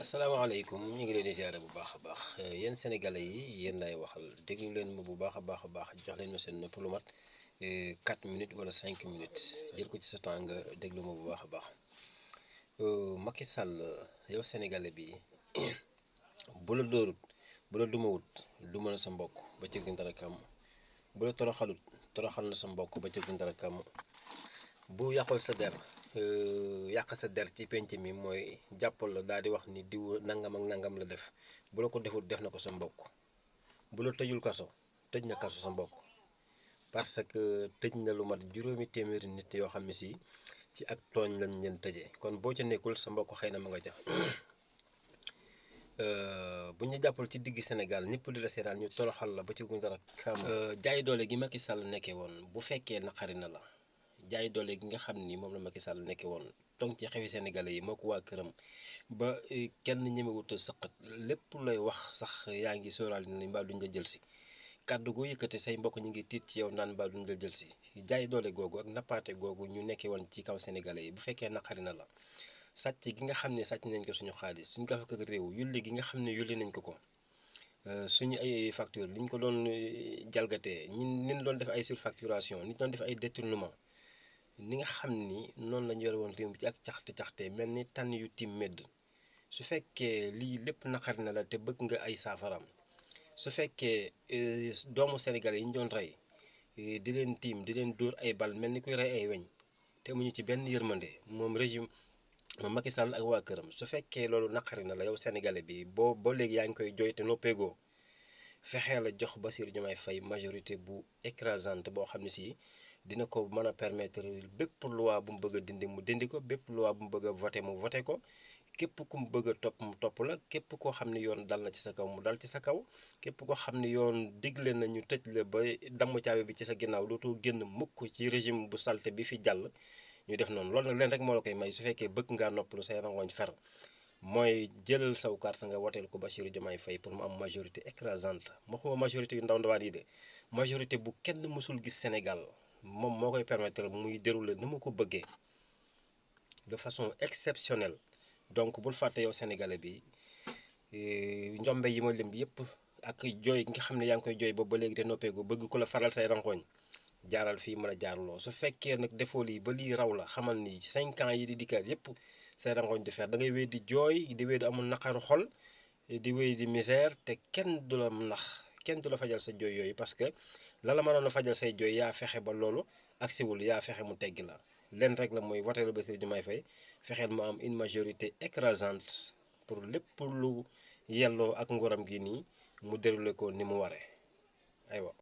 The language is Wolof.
asalaamaaleykum ñu ngi leen di ziare bu baax a baax yéen sénégalais yi yéen lay waxal déglu leen ma bu baax a baax a baax jox leen ma seen nopp lu mat 4 minutes wala 5 minutes jël ko ci sa temps nga déglu ma bu baax a baax Macky Sall yow sénégalais bi bu la dóorut bu la dumawut duma na sa mbokk ba ci gën dara kam bu la toroxalut toroxal na sa mbokk ba ci gën dara kam bu yàqul sa der yàq sa der ci penc mi mooy jàppal la daal di wax ni diw nangam ak nangam la def bu la ko defut def na ko sa mbokk bu la tëjul kaso tëj na kaso sa mbokk parce que tëj na lu mat juróomi téeméeri nit yoo xam ne si ci ak tooñ lañ leen tëjee kon boo ca nekkul sa mbokk xëy na ma nga ca bu ñu jàppal ci digg Sénégal ñëpp di la seetaan ñu toroxal la ba ci guñ dara kam jaay doole gi Macky Sall nekkee woon bu fekkee naqari na la jaay doole gi nga xam ni moom la Macky Sall nekkee woon donc ci xewi sénégalais yi moo ko waa këram ba kenn ñemewut a sëqat lépp lay wax sax yaa ngi sóoraale ni mbaa duñ la jël si kàddu goo yëkkati say mbokk ñu ngi tiit ci yow naan mbaa duñ la jël si jaay doole googu ak nappaate googu ñu nekkee woon ci kaw sénégalais yi bu fekkee naqari na la sàcc gi nga xam ne sàcc nañ ko suñu xaalis suñu gafak ak réew yulli gi nga xam ne yulli nañ ko suñu ay facture liñ ko doon jalgatee ñin doon def ay surfacturation ni doon def ay détournement ni nga xam ni noonu lañu yore woon réew mi ci ak caxte mel ni tànn yu tiim medd su fekkee lii lépp naqari na la te bëgg nga ay saafaraam su fekkee doomu sénégalais yi ñu doon rey di leen tiim di leen dóor ay bal mel ni kuy rey ay weñ te amuñu ci benn yërmande moom régime moom Macky Sall ak waa këram su fekkee loolu naqari na la yow sénégalais bi boo léegi yaa ngi koy jooy te noppeegoo fexee la jox Bassirou Diomaye Faye majorité bu écrasante boo xam ne si dina ko mën a permettre bépp loi bu mu bëgg a dindi mu dindi ko bépp loi bu mu bëgg a voté mu voté ko képp ku mu bëgg a topp mu topp la képp koo xam ne yoon dal na ci sa kaw mu dal ci sa kaw képp koo xam ne yoon digle na ñu tëj la ba damm caabi bi ci sa ginnaaw dootoo génn mukk ci régime bu salte bi fi jàll ñu def noonu loolu nag leen rek moo la koy may su fekkee bëgg ngaa noppalu say rangooñ fer mooy jëlal saw carte nga woteel ko Bassirou Diomaye Faye pour mu am majorité écrasante waxuma majorité yu ndaw ndawaan yi de majorité bu kenn mësul gis Sénégal moom moo koy permettre muy dérouler ni mu ko bëggee de façon exceptionnelle donc bul fàtte yow sénégalais bi njombe yi ma lim yëpp ak jooy nga xam ne yaa ngi koy jooy boobu ba léegi te noppeegu bëgg ko la faral say rangooñ jaaral fii mën a jaaruloo su fekkee nag defoo lii ba lii raw la xamal ni 5 ans yi di dikkaat yëpp say rangooñ di fer da ngay wéy di jooy di wéy di amul naqaru xol di wéy di misère te kenn du la nax kenn du la fajal sa jooy yooyu parce que la la mënoon a fajal say jooy yaa fexe ba loolu agsiwul yaa fexe mu teggi la leen rek la mooy woteelu Bassirou Diomaye Faye fexeel mu am une majorité écrasante pour lépp lu yelloo ak nguuram gi nii mu déroulé ko ni mu waree aywa